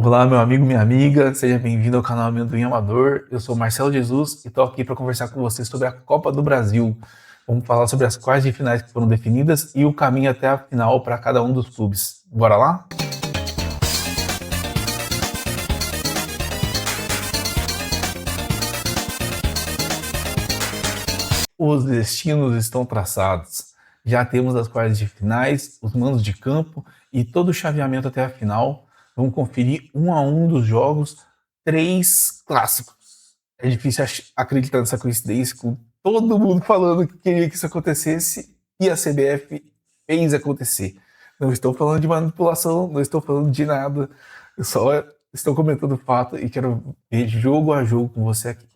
Olá, meu amigo, minha amiga, seja bem-vindo ao canal Amendoim Amador. Eu sou Marcelo Jesus e estou aqui para conversar com você sobre a Copa do Brasil. Vamos falar sobre as quartas de finais que foram definidas e o caminho até a final para cada um dos clubes. Bora lá? Os destinos estão traçados. Já temos as quartas de finais, os mandos de campo e todo o chaveamento até a final. Vamos conferir um a um dos jogos, três clássicos. É difícil acreditar nessa coincidência, com todo mundo falando que queria que isso acontecesse e a CBF fez acontecer. Não estou falando de manipulação, não estou falando de nada, eu só estou comentando o fato e quero ver jogo a jogo com você aqui.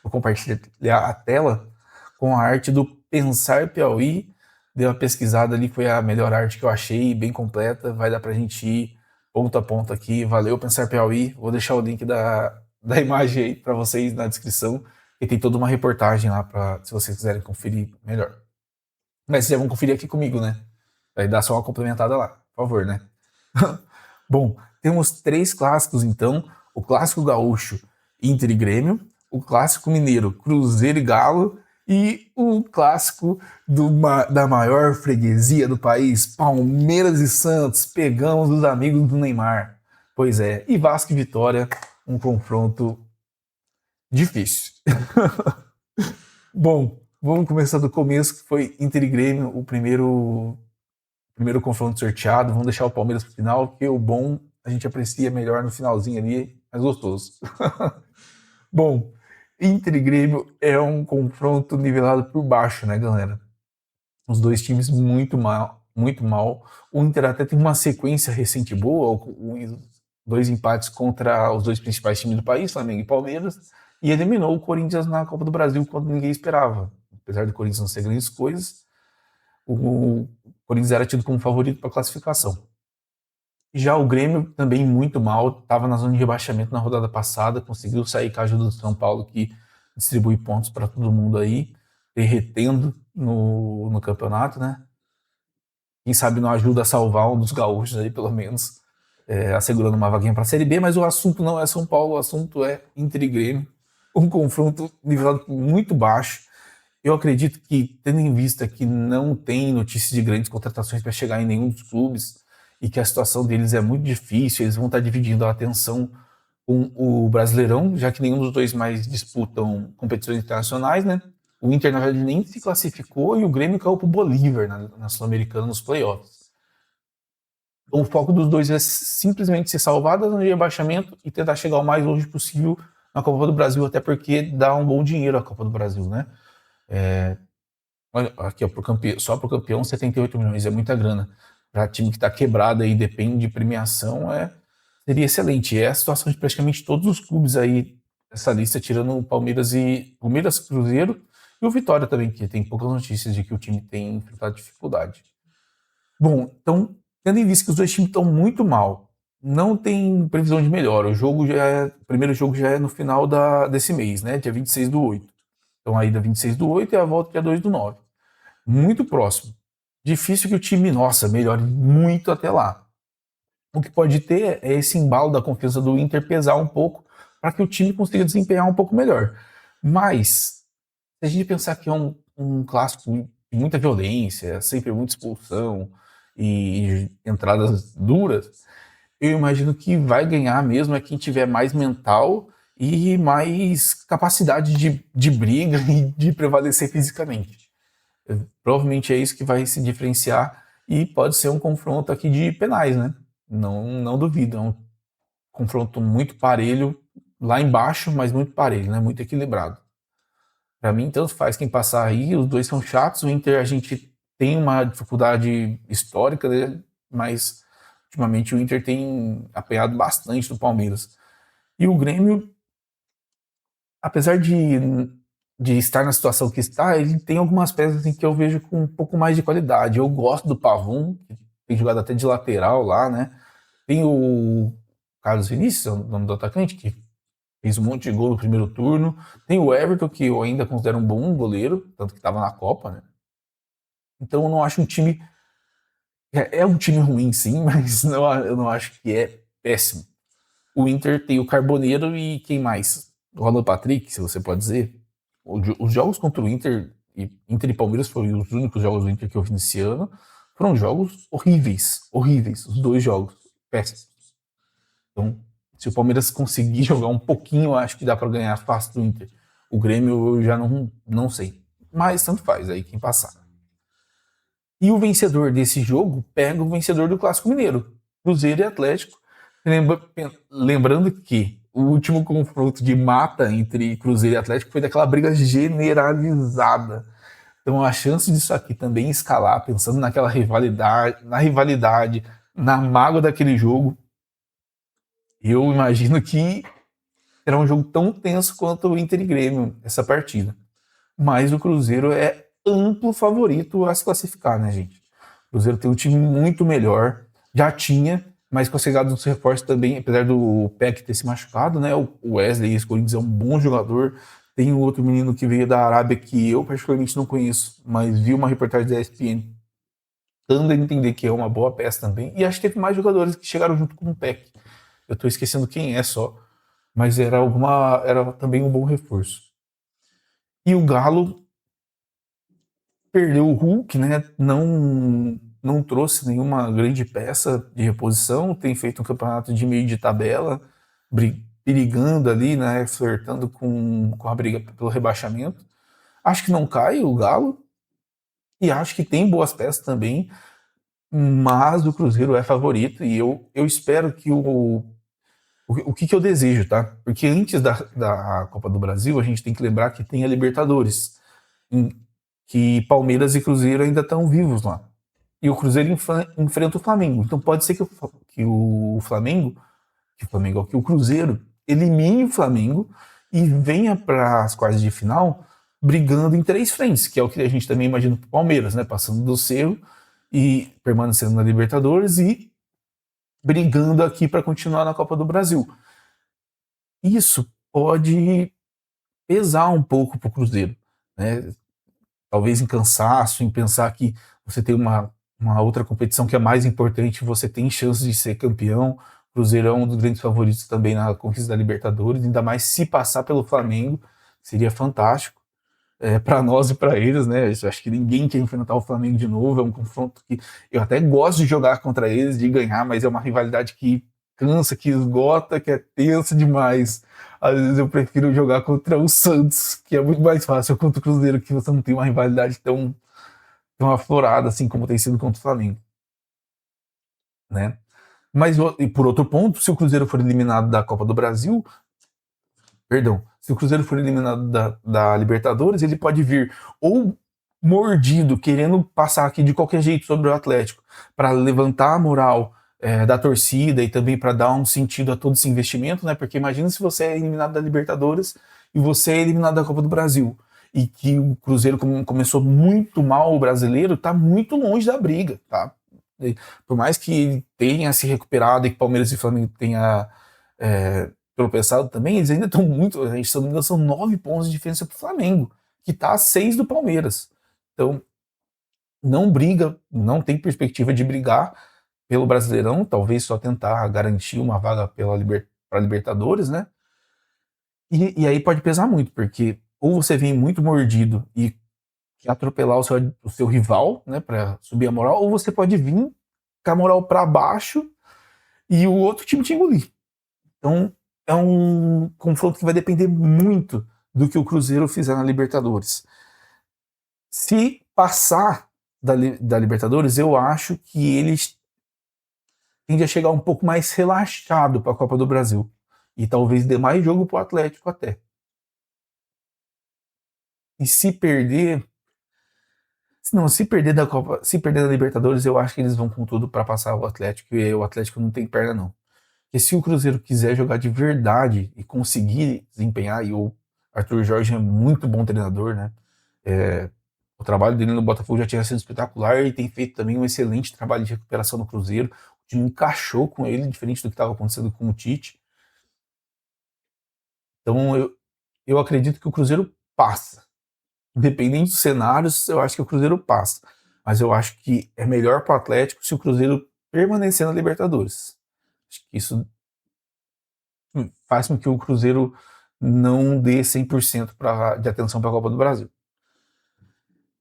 Vou compartilhar a tela com a arte do Pensar Piauí. Dei uma pesquisada ali, foi a melhor arte que eu achei, bem completa. Vai dar pra gente ir ponto a ponto aqui. Valeu, Pensar Piauí. Vou deixar o link da imagem aí para vocês na descrição. E tem toda uma reportagem lá para se vocês quiserem conferir melhor. Mas vocês já vão conferir aqui comigo, né? Vai dar só uma complementada lá, por favor, né? Bom, temos três clássicos então: o clássico gaúcho Inter e Grêmio, o clássico mineiro Cruzeiro e Galo e o clássico da maior freguesia do país, Palmeiras e Santos. Pegamos os amigos do Neymar. Pois é, e Vasco e Vitória, um confronto difícil. Bom, vamos começar do começo, que foi Inter e Grêmio, o primeiro confronto sorteado. Vamos deixar o Palmeiras pro final, porque o bom a gente aprecia melhor no finalzinho ali, mais gostoso. Bom, Inter e Grêmio é um confronto nivelado por baixo, né, galera? Os dois times muito mal, muito mal. O Inter até tem uma sequência recente boa, dois empates contra os dois principais times do país, Flamengo e Palmeiras, e eliminou o Corinthians na Copa do Brasil quando ninguém esperava. Apesar do Corinthians não ser grandes coisas, o Corinthians era tido como favorito para a classificação. Já o Grêmio também muito mal, estava na zona de rebaixamento na rodada passada, conseguiu sair com a ajuda do São Paulo, que distribui pontos para todo mundo aí, derretendo no campeonato, né? Quem sabe não ajuda a salvar um dos gaúchos aí, pelo menos, assegurando uma vaguinha para a Série B, mas o assunto não é São Paulo, o assunto é Inter e Grêmio, um confronto nivelado muito baixo. Eu acredito que, tendo em vista que não tem notícias de grandes contratações para chegar em nenhum dos clubes e que a situação deles é muito difícil, eles vão estar dividindo a atenção com o Brasileirão, já que nenhum dos dois mais disputam competições internacionais, né? O Inter, na verdade, nem se classificou e o Grêmio caiu para o Bolívar na Sul-Americana nos playoffs. Então, o foco dos dois é simplesmente se salvar da zona de rebaixamento e tentar chegar o mais longe possível na Copa do Brasil, até porque dá um bom dinheiro a Copa do Brasil, né? Olha, aqui ó, só pro campeão 78 milhões, é muita grana. Para time que está quebrado e depende de premiação, seria excelente. É a situação de praticamente todos os clubes aí essa lista, tirando o Palmeiras, Cruzeiro e o Vitória também, que tem poucas notícias de que o time tem enfrentado dificuldade. Bom, então, tendo em vista que os dois times estão muito mal, não tem previsão de melhora. O primeiro jogo já é no final desse mês, né? Dia 26/8. Então, a ida 26/8 e a volta dia 2/9. Muito próximo. Difícil que o time, nossa, melhore muito até lá. O que pode ter é esse embalo da confiança do Inter pesar um pouco para que o time consiga desempenhar um pouco melhor. Mas, se a gente pensar que é um clássico de muita violência, sempre muita expulsão e entradas duras, eu imagino que vai ganhar mesmo é quem tiver mais mental e mais capacidade de briga e de prevalecer fisicamente. Provavelmente é isso que vai se diferenciar e pode ser um confronto aqui de penais, né? Não duvido, é um confronto muito parelho, lá embaixo, mas muito parelho, né? Muito equilibrado. Para mim, tanto faz quem passar aí, os dois são chatos. O Inter, a gente tem uma dificuldade histórica, né? Mas ultimamente o Inter tem apanhado bastante do Palmeiras. E o Grêmio, apesar de estar na situação que está, ele tem algumas peças assim, que eu vejo com um pouco mais de qualidade. Eu gosto do Pavon, que tem jogado até de lateral lá, né? Tem o Carlos Vinícius, o nome do atacante, que fez um monte de gol no primeiro turno. Tem o Everton, que eu ainda considero um bom goleiro, tanto que estava na Copa, né? Então eu não acho um time. É um time ruim, sim, mas eu não acho que é péssimo. O Inter tem o Carboneiro e quem mais? O Alan Patrick, se você pode dizer. Os jogos contra o Inter e Palmeiras foram os únicos jogos do Inter que eu vi nesse ano. Foram jogos horríveis, horríveis, os dois jogos, péssimos. Então, se o Palmeiras conseguir jogar um pouquinho, eu acho que dá para ganhar fácil do Inter. O Grêmio eu já não sei. Mas tanto faz aí quem passar. E o vencedor desse jogo pega o vencedor do Clássico Mineiro, Cruzeiro e Atlético. Lembrando que o último confronto de mata entre Cruzeiro e Atlético foi daquela briga generalizada. Então a chance disso aqui também escalar, pensando naquela rivalidade, na mágoa daquele jogo, eu imagino que será um jogo tão tenso quanto o Inter e Grêmio, essa partida. Mas o Cruzeiro é amplo favorito a se classificar, né, gente? O Cruzeiro tem um time muito melhor, já tinha, mas com a chegada dos reforços também, apesar do Peck ter se machucado, né? O Wesley, esse Corinthians é um bom jogador. Tem um outro menino que veio da Arábia que eu particularmente não conheço, mas vi uma reportagem da ESPN dando a entender que é uma boa peça também. E acho que teve mais jogadores que chegaram junto com o Peck. Eu tô esquecendo quem é só, mas era também um bom reforço. E o Galo perdeu o Hulk, né? Não trouxe nenhuma grande peça de reposição, tem feito um campeonato de meio de tabela, brigando ali, né? Flertando com a briga pelo rebaixamento. Acho que não cai o Galo, e acho que tem boas peças também, mas o Cruzeiro é favorito, e eu espero que o que eu desejo, tá? Porque antes da Copa do Brasil, a gente tem que lembrar que tem a Libertadores, que Palmeiras e Cruzeiro ainda estão vivos lá. E o Cruzeiro enfrenta o Flamengo. Então pode ser que o Cruzeiro elimine o Flamengo e venha para as quartas de final brigando em 3 frentes, que é o que a gente também imagina para o Palmeiras, né? Passando do Cerro e permanecendo na Libertadores e brigando aqui para continuar na Copa do Brasil. Isso pode pesar um pouco para o Cruzeiro, né? Talvez em cansaço, em pensar que você tem uma outra competição que é mais importante, você tem chance de ser campeão. O Cruzeiro é um dos grandes favoritos também na conquista da Libertadores, ainda mais se passar pelo Flamengo, seria fantástico. Para nós e para eles, né? Eu acho que ninguém quer enfrentar o Flamengo de novo. É um confronto que eu até gosto de jogar contra eles, de ganhar, mas é uma rivalidade que cansa, que esgota, que é tensa demais. Às vezes eu prefiro jogar contra o Santos, que é muito mais fácil, contra o Cruzeiro, que você não tem uma rivalidade tão aflorada assim como tem sido contra o Flamengo, né? Mas e por outro ponto, se o Cruzeiro for eliminado da Copa do Brasil, perdão, se o Cruzeiro for eliminado da Libertadores, ele pode vir ou mordido, querendo passar aqui de qualquer jeito sobre o Atlético, para levantar a moral da torcida e também para dar um sentido a todo esse investimento, né? Porque imagina se você é eliminado da Libertadores e você é eliminado da Copa do Brasil. E que o Cruzeiro começou muito mal o brasileiro, está muito longe da briga, tá? Por mais que ele tenha se recuperado e que Palmeiras e Flamengo tenha tropeçado também, eles ainda estão muito. A gente, se não me engano, são 9 pontos de diferença para o Flamengo, que está a 6 do Palmeiras. Então, não briga, não tem perspectiva de brigar pelo Brasileirão, talvez só tentar garantir uma vaga para Libertadores, né? E aí pode pesar muito, porque ou você vem muito mordido e atropelar o seu rival, né, para subir a moral, ou você pode vir com a moral para baixo e o outro time te engolir. Então, é um confronto que vai depender muito do que o Cruzeiro fizer na Libertadores. Se passar da Libertadores, eu acho que eles tendem a chegar um pouco mais relaxado para a Copa do Brasil. E talvez dê mais jogo para o Atlético até. E se perder. Não, se perder da Libertadores, eu acho que eles vão com tudo para passar o Atlético. E o Atlético não tem perna, não. Porque se o Cruzeiro quiser jogar de verdade e conseguir desempenhar, e o Arthur Jorge é muito bom treinador, né? O trabalho dele no Botafogo já tinha sido espetacular e tem feito também um excelente trabalho de recuperação no Cruzeiro. O time encaixou com ele, diferente do que estava acontecendo com o Tite. Então eu acredito que o Cruzeiro passa. Independente dos cenários, eu acho que o Cruzeiro passa. Mas eu acho que é melhor para o Atlético se o Cruzeiro permanecer na Libertadores. Acho que isso faz com que o Cruzeiro não dê 100% de atenção para a Copa do Brasil.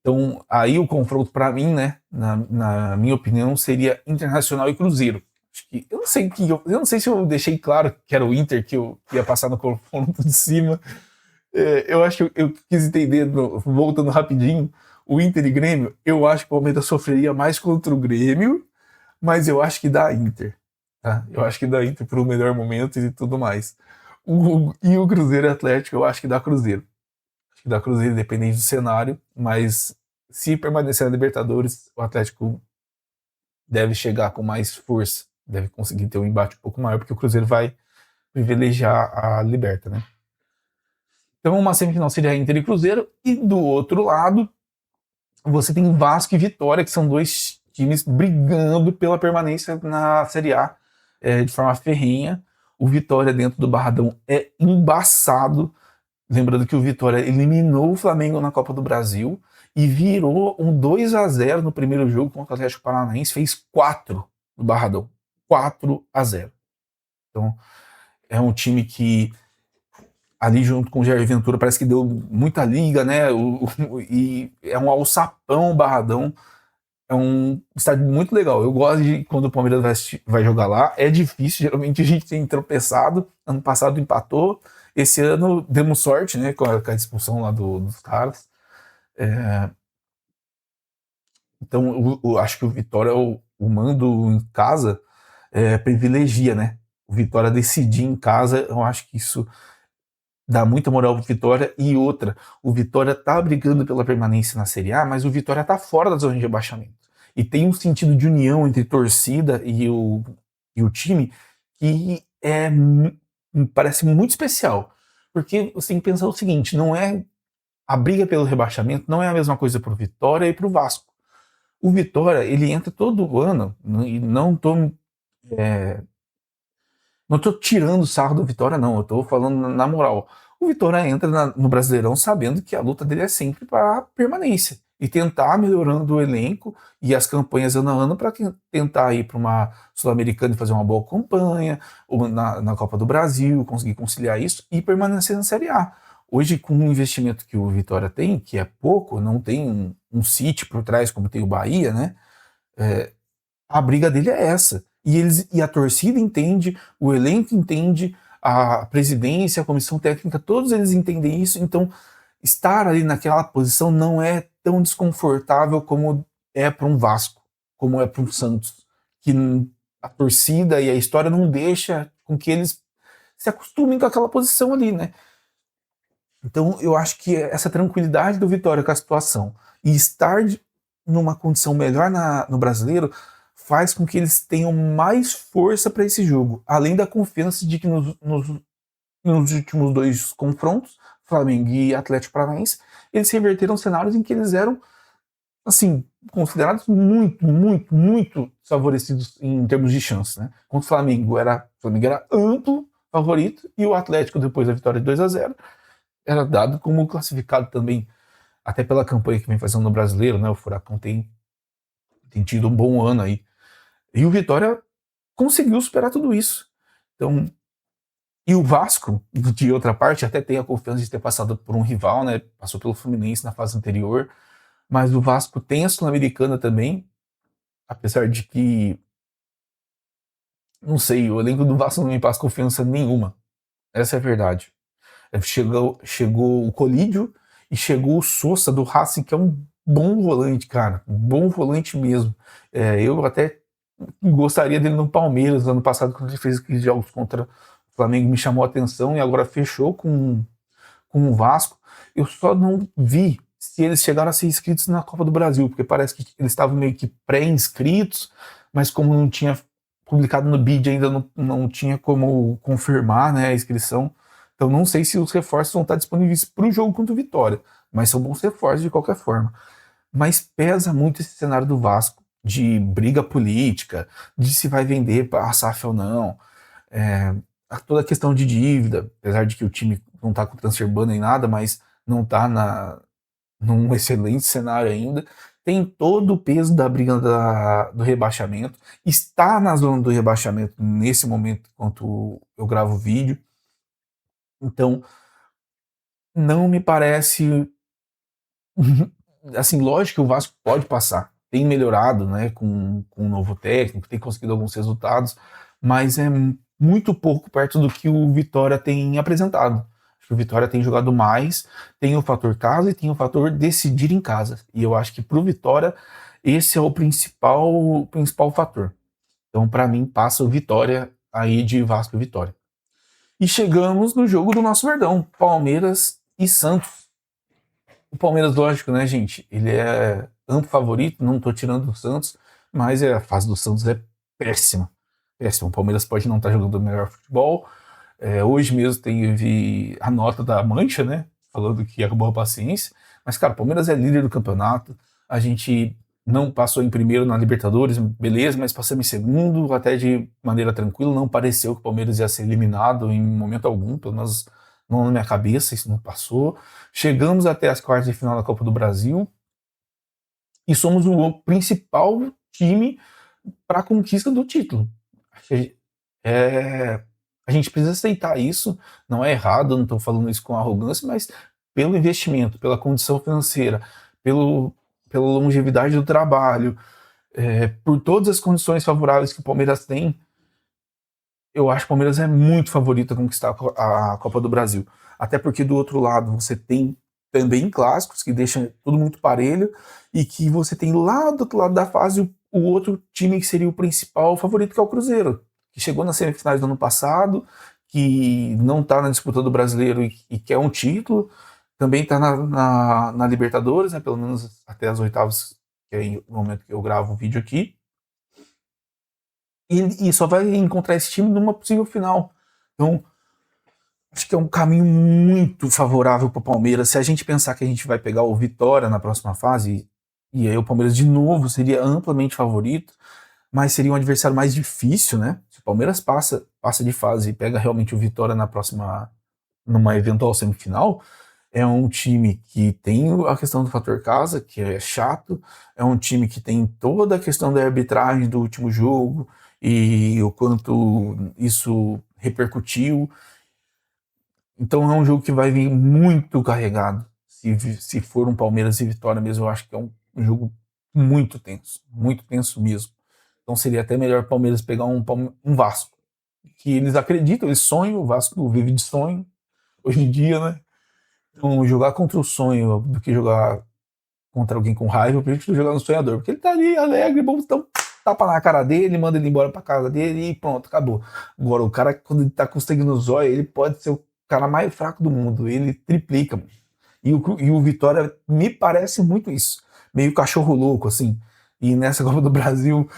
Então, aí o confronto para mim, né, na minha opinião, seria Internacional e Cruzeiro. Acho que, eu não sei se eu deixei claro que era o Inter que eu ia passar no confronto de cima. Eu acho que eu quis entender, voltando rapidinho, o Inter e Grêmio, eu acho que o Palmeiras sofreria mais contra o Grêmio, mas eu acho que dá Inter. Tá? Eu acho que dá Inter por um melhor momento e tudo mais. E o Cruzeiro Atlético, eu acho que dá Cruzeiro. Acho que dá Cruzeiro, independente do cenário, mas se permanecer na Libertadores, o Atlético deve chegar com mais força, deve conseguir ter um embate um pouco maior, porque o Cruzeiro vai privilegiar a Liberta, né? Então uma semifinal seria Inter e Cruzeiro, e do outro lado, você tem Vasco e Vitória, que são dois times brigando pela permanência na Série A de forma ferrenha. O Vitória dentro do Barradão é embaçado. Lembrando que o Vitória eliminou o Flamengo na Copa do Brasil e virou um 2-0 no primeiro jogo contra o Atlético Paranaense, fez 4 no Barradão. 4-0. Então, é um time que ali junto com o Jair Ventura parece que deu muita liga, né? E é um alçapão Barradão. É um estádio muito legal. Eu gosto de quando o Palmeiras vai jogar lá. É difícil, geralmente a gente tem tropeçado. Ano passado empatou. Esse ano demos sorte, né? Com a expulsão lá dos caras. Então, eu acho que o Vitória, o mando em casa, privilegia, né? O Vitória decidir em casa, eu acho que isso dá muita moral pro Vitória. E outra, o Vitória tá brigando pela permanência na Série A, mas o Vitória tá fora da zona de rebaixamento. E tem um sentido de união entre torcida e o time que parece muito especial. Porque você tem que pensar o seguinte, não é a briga pelo rebaixamento não é a mesma coisa pro Vitória e pro Vasco. O Vitória, ele entra todo ano, e não tô tirando o sarro do Vitória, não. Eu tô falando na moral. O Vitória entra no Brasileirão sabendo que a luta dele é sempre para permanência. E tentar melhorando o elenco e as campanhas ano a ano para tentar ir para uma Sul-Americana e fazer uma boa campanha, ou na Copa do Brasil, conseguir conciliar isso e permanecer na Série A. Hoje, com o investimento que o Vitória tem, que é pouco, não tem um City por trás como tem o Bahia, né? A briga dele é essa. E a torcida entende, o elenco entende, a presidência, a comissão técnica, todos eles entendem isso. Então, estar ali naquela posição não é tão desconfortável como é para um Vasco, como é para um Santos, que a torcida e a história não deixa com que eles se acostumem com aquela posição ali, né? Então, eu acho que essa tranquilidade do Vitória com a situação e estar numa condição melhor no Brasileiro faz com que eles tenham mais força para esse jogo, além da confiança de que nos últimos dois confrontos, Flamengo e Atlético Paranaense, eles reverteram cenários em que eles eram, assim, considerados muito, muito, muito favorecidos em termos de chance, né? Contra o Flamengo era amplo favorito e o Atlético, depois da vitória de 2-0, era dado como classificado também, até pela campanha que vem fazendo no Brasileiro, né? O Furacão tem tido um bom ano aí. E o Vitória conseguiu superar tudo isso. Então, e o Vasco, de outra parte, até tem a confiança de ter passado por um rival, né? Passou pelo Fluminense na fase anterior, mas o Vasco tem a Sul-Americana também, apesar de que, não sei, o elenco do Vasco não me passa confiança nenhuma. Essa é a verdade. Chegou o Colídio e chegou o Sousa do Racing, que é um bom volante, cara. Um bom volante mesmo. Eu até gostaria dele no Palmeiras ano passado, quando ele fez aqueles jogos contra o Flamengo, me chamou a atenção e agora fechou com o Vasco. Eu só não vi se eles chegaram a ser inscritos na Copa do Brasil, porque parece que eles estavam meio que pré-inscritos, mas como não tinha publicado no BID ainda não tinha como confirmar, né, a inscrição. Então não sei se os reforços vão estar disponíveis para o jogo contra o Vitória, mas são bons reforços de qualquer forma. Mas pesa muito esse cenário do Vasco, de briga política, de se vai vender para a SAF ou não, toda a questão de dívida, apesar de que o time não está com transfer ban nem nada, mas não está num excelente cenário ainda. tem todo o peso da briga do rebaixamento, está na zona do rebaixamento nesse momento, enquanto eu gravo o vídeo. Então, não me parece. Assim, lógico que o Vasco pode passar, tem melhorado, né, com um novo técnico, tem conseguido alguns resultados, mas é muito pouco perto do que o Vitória tem apresentado. Acho que o Vitória tem jogado mais, tem o fator casa e tem o fator decidir em casa. E eu acho que pro Vitória esse é o principal fator. Então, para mim, passa o Vitória aí de Vasco e Vitória. E chegamos no jogo do nosso Verdão, Palmeiras e Santos. O Palmeiras, lógico, né, gente? Ele é amplo favorito, não tô tirando o Santos, mas a fase do Santos é péssima. Péssima. O Palmeiras pode não estar jogando o melhor futebol. Hoje mesmo teve a nota da Mancha, né? Falando que acabou a paciência. Mas, cara, o Palmeiras é líder do campeonato. A gente não passou em primeiro na Libertadores, beleza, mas passamos em segundo, até de maneira tranquila. Não pareceu que o Palmeiras ia ser eliminado em momento algum, pelo menos não na minha cabeça, isso não passou. Chegamos até as quartas de final da Copa do Brasil e somos o principal time para a conquista do título. A gente precisa aceitar isso, não é errado, não estou falando isso com arrogância, mas pelo investimento, pela condição financeira, pela longevidade do trabalho, por todas as condições favoráveis que o Palmeiras tem, eu acho que o Palmeiras é muito favorito a conquistar a Copa do Brasil. Até porque do outro lado você tem também clássicos que deixam tudo muito parelho e que você tem lá do outro lado da fase o outro time que seria o principal favorito, que é o Cruzeiro, que chegou nas semifinais do ano passado, que não está na disputa do Brasileiro e quer um título, também está na Libertadores, né, pelo menos até as oitavas, que é o momento que eu gravo o vídeo aqui. E só vai encontrar esse time numa possível final. Então, acho que é um caminho muito favorável para o Palmeiras. Se a gente pensar que a gente vai pegar o Vitória na próxima fase, e aí o Palmeiras de novo seria amplamente favorito, mas seria um adversário mais difícil, né? Se o Palmeiras passa de fase e pega realmente o Vitória numa eventual semifinal, é um time que tem a questão do fator casa, que é chato, é um time que tem toda a questão da arbitragem do último jogo e o quanto isso repercutiu. Então é um jogo que vai vir muito carregado. Se for um Palmeiras e Vitória mesmo, eu acho que é um jogo muito tenso mesmo. Então seria até melhor o Palmeiras pegar um Vasco, que eles acreditam, eles sonham, o Vasco vive de sonho hoje em dia, né? Então jogar contra o sonho do que jogar contra alguém com raiva, eu prefiro jogar no sonhador, porque ele tá ali alegre, bom, então tapa na cara dele, manda ele embora pra casa dele e pronto, acabou. Agora, o cara, quando ele tá conseguindo o zóio, ele pode ser o cara mais fraco do mundo, ele triplica. E o Vitória me parece muito isso, meio cachorro louco, assim. E nessa Copa do Brasil,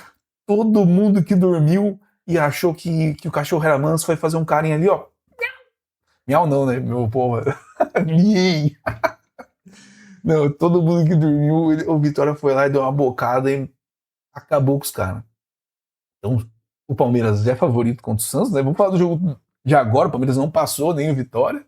todo mundo que dormiu e achou que o cachorro era manso foi fazer um carinho ali, ó. Miau não, né, meu povo? Não, todo mundo que dormiu, o Vitória foi lá e deu uma bocada e acabou com os caras. Então, o Palmeiras é favorito contra o Santos, né? Vamos falar do jogo de agora. O Palmeiras não passou nem o Vitória.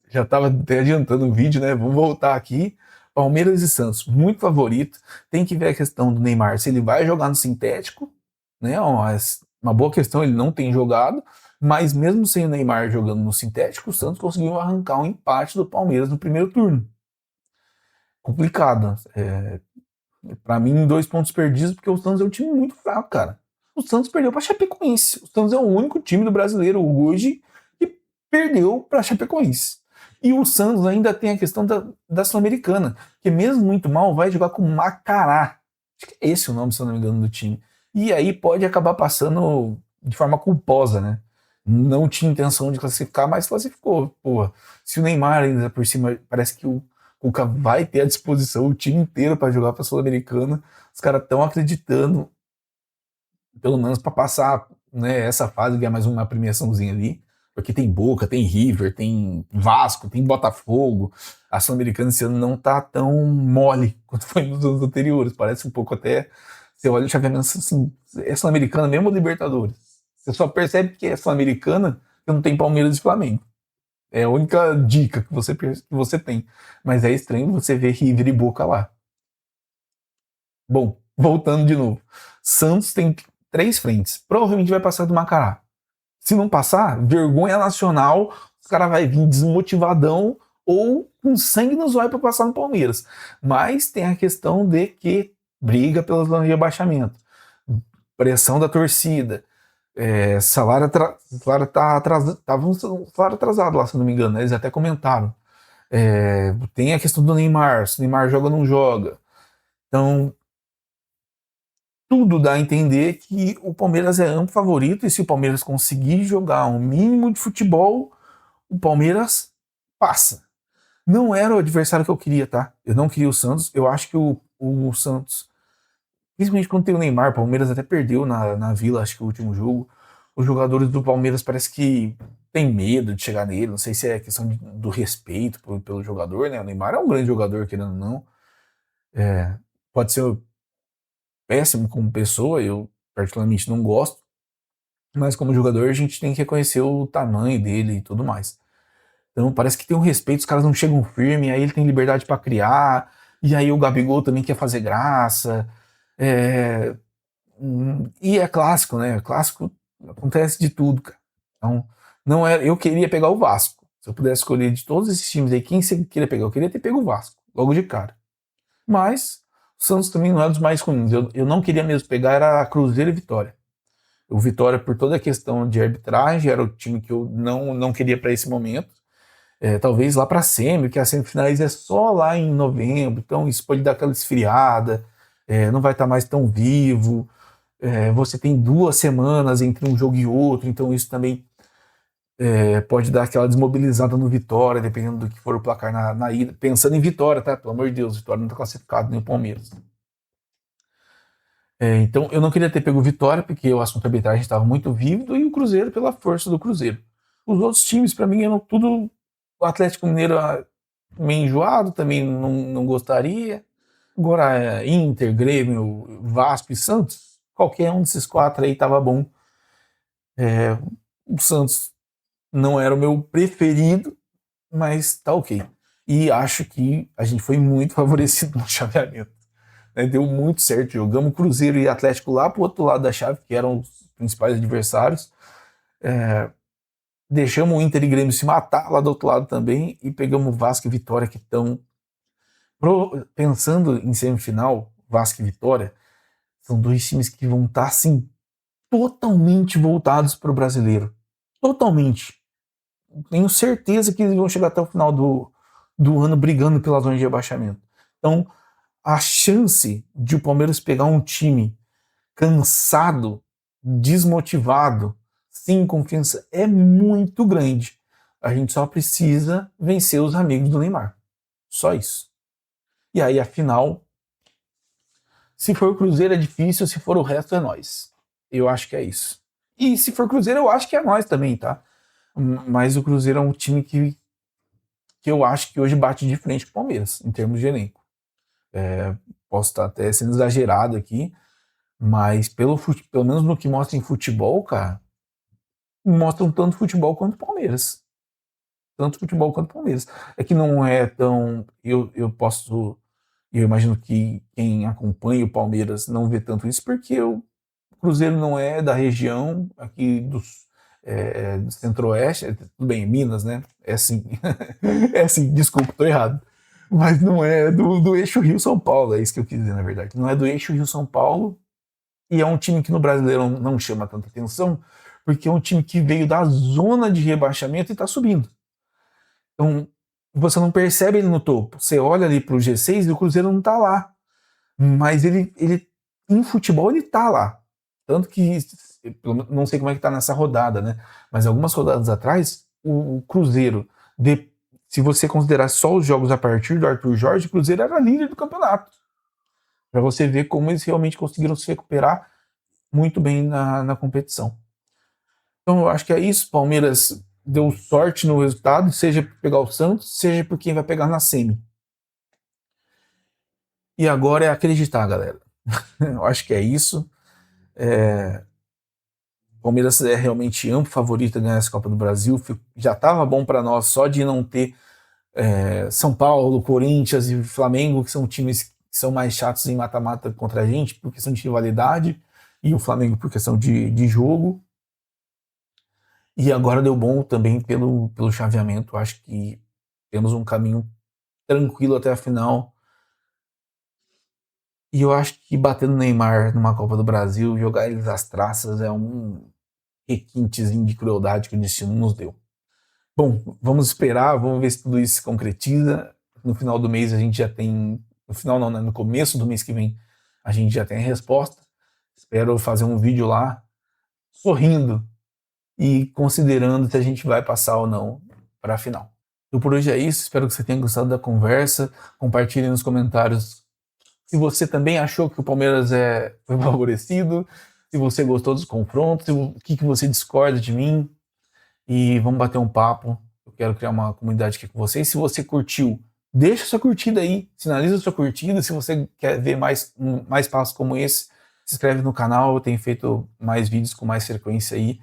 Já estava até adiantando o vídeo, né? Vamos voltar aqui. Palmeiras e Santos, muito favorito. Tem que ver a questão do Neymar, se ele vai jogar no sintético, né? Uma boa questão, ele não tem jogado, mas mesmo sem o Neymar jogando no sintético, o Santos conseguiu arrancar um empate do Palmeiras no primeiro turno. Complicado. Para mim, 2 pontos perdidos, porque o Santos é um time muito fraco, cara. O Santos perdeu para Chapecoense. O Santos é o único time do brasileiro hoje que perdeu para Chapecoense. E o Santos ainda tem a questão da Sul-Americana, que mesmo muito mal vai jogar com Macará. Acho que é esse o nome, se eu não me engano, do time. E aí pode acabar passando de forma culposa, né? Não tinha intenção de classificar, mas classificou. Pô, se o Neymar ainda por cima, parece que o Cuca vai ter à disposição o time inteiro para jogar para a Sul-Americana. Os caras estão acreditando, pelo menos para passar, né, essa fase, ganhar mais uma premiaçãozinha ali. Porque tem Boca, tem River, tem Vasco, tem Botafogo. A Sul-Americana esse ano não tá tão mole quanto foi nos anos anteriores. Parece um pouco até. Você olha o chaveamento assim, é Sul-Americana mesmo ou Libertadores? Você só percebe que é Sul-Americana porque não tem Palmeiras e Flamengo. É a única dica que você tem. Mas é estranho você ver River e Boca lá. Bom, voltando de novo. Santos tem 3 frentes. Provavelmente vai passar do Macará. Se não passar, vergonha nacional, os caras vão vir desmotivadão ou com sangue nos olhos para passar no Palmeiras. Mas tem a questão de que briga pela zona de rebaixamento, pressão da torcida, salário tá atrasado, tava um salário atrasado lá, se não me engano, né? Eles até comentaram. Tem a questão do Neymar, se o Neymar joga ou não joga. Então, tudo dá a entender que o Palmeiras é amplo favorito, e se o Palmeiras conseguir jogar um mínimo de futebol, o Palmeiras passa. Não era o adversário que eu queria, tá? Eu não queria o Santos. Eu acho que o Santos, principalmente quando tem o Neymar, o Palmeiras até perdeu na Vila, acho que o último jogo. Os jogadores do Palmeiras parece que tem medo de chegar nele. Não sei se é questão do respeito pelo jogador, né? O Neymar é um grande jogador, querendo ou não. Pode ser péssimo como pessoa, eu particularmente não gosto, mas como jogador a gente tem que reconhecer o tamanho dele e tudo mais. Então parece que tem um respeito, os caras não chegam firme, aí ele tem liberdade para criar, e aí o Gabigol também quer fazer graça. E é clássico, né? Clássico acontece de tudo, cara. Então, não é, eu queria pegar o Vasco. Se eu pudesse escolher de todos esses times aí, quem você queria pegar? Eu queria ter pego o Vasco, logo de cara. Mas o Santos também não é dos mais ruins. Eu não queria mesmo pegar, era Cruzeiro e Vitória. O Vitória, por toda a questão de arbitragem, era o time que eu não queria para esse momento. Talvez lá para a semi, que a semifinais é só lá em novembro, então isso pode dar aquela esfriada, não vai estar mais tão vivo. Você tem 2 semanas entre um jogo e outro, então isso também pode dar aquela desmobilizada no Vitória, dependendo do que for o placar na ida. Pensando em Vitória, tá? Pelo amor de Deus, Vitória não está classificado, nem o Palmeiras. Então eu não queria ter pego o Vitória, porque o assunto arbitragem estava muito vívido, e o Cruzeiro pela força do Cruzeiro. Os outros times, para mim, eram tudo. O Atlético Mineiro meio enjoado, também não gostaria. Agora, Inter, Grêmio, Vasco e Santos, qualquer um desses 4 aí tava bom. O Santos não era o meu preferido, mas tá ok. E acho que a gente foi muito favorecido no chaveamento. Deu muito certo. Jogamos Cruzeiro e Atlético lá pro outro lado da chave, que eram os principais adversários. Deixamos o Inter e Grêmio se matar lá do outro lado também, e pegamos Vasco e Vitória, que estão pensando em semifinal. Vasco e Vitória são 2 times que vão estar assim totalmente voltados para o brasileiro. Totalmente. Tenho certeza que eles vão chegar até o final do ano brigando pela zona de rebaixamento. Então, a chance de o Palmeiras pegar um time cansado, desmotivado, sem confiança, é muito grande. A gente só precisa vencer os amigos do Neymar. Só isso. E aí, afinal, se for o Cruzeiro é difícil, se for o resto é nós. Eu acho que é isso. E se for Cruzeiro, eu acho que é nós também, tá? Mas o Cruzeiro é um time que eu acho que hoje bate de frente com o Palmeiras, em termos de elenco. Posso estar até sendo exagerado aqui, mas pelo menos no que mostra em futebol, cara, mostram tanto futebol quanto o Palmeiras. Tanto futebol quanto o Palmeiras. É que não é tão. Eu imagino que quem acompanha o Palmeiras não vê tanto isso, porque o Cruzeiro não é da região aqui do Centro-Oeste, tudo bem, Minas, né? É assim. É assim, desculpa, tô errado. Mas não é do eixo Rio-São Paulo, é isso que eu quis dizer, na verdade. Não é do eixo Rio-São Paulo, e é um time que no Brasileirão não chama tanta atenção, porque é um time que veio da zona de rebaixamento e tá subindo. Então, você não percebe ele no topo. Você olha ali pro G6 e o Cruzeiro não tá lá. Mas ele em futebol ele tá lá. Tanto que, não sei como é que tá nessa rodada, né? Mas algumas rodadas atrás, o Cruzeiro, se você considerar só os jogos a partir do Arthur Jorge, o Cruzeiro era líder do campeonato. Para você ver como eles realmente conseguiram se recuperar muito bem na competição. Então eu acho que é isso. Palmeiras deu sorte no resultado, seja por pegar o Santos, seja por quem vai pegar na semi. E agora é acreditar, galera. Eu acho que é isso. O Palmeiras é realmente amplo favorito a ganhar essa Copa do Brasil. Já estava bom para nós só de não ter São Paulo, Corinthians e Flamengo, que são times são mais chatos em mata-mata contra a gente por questão de rivalidade, e o Flamengo por questão de jogo. E agora deu bom também pelo chaveamento. Acho que temos um caminho tranquilo até a final. E eu acho que bater no Neymar numa Copa do Brasil, jogar eles às traças, é um requintezinho de crueldade que o destino nos deu. Bom, vamos esperar, vamos ver se tudo isso se concretiza. No final do mês a gente já tem. No final não, né? No começo do mês que vem a gente já tem a resposta. Espero fazer um vídeo lá sorrindo e considerando se a gente vai passar ou não para a final. Então por hoje é isso, espero que você tenha gostado da conversa. Compartilhe nos comentários se você também achou que o Palmeiras foi favorecido, se você gostou dos confrontos, o que você discorda de mim. E vamos bater um papo. Eu quero criar uma comunidade aqui com vocês. Se você curtiu, deixa sua curtida aí, sinaliza sua curtida. Se você quer ver mais passos como esse, se inscreve no canal. Eu tenho feito mais vídeos com mais frequência aí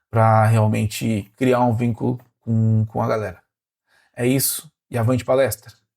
para realmente criar um vínculo com a galera. É isso e avante palestra!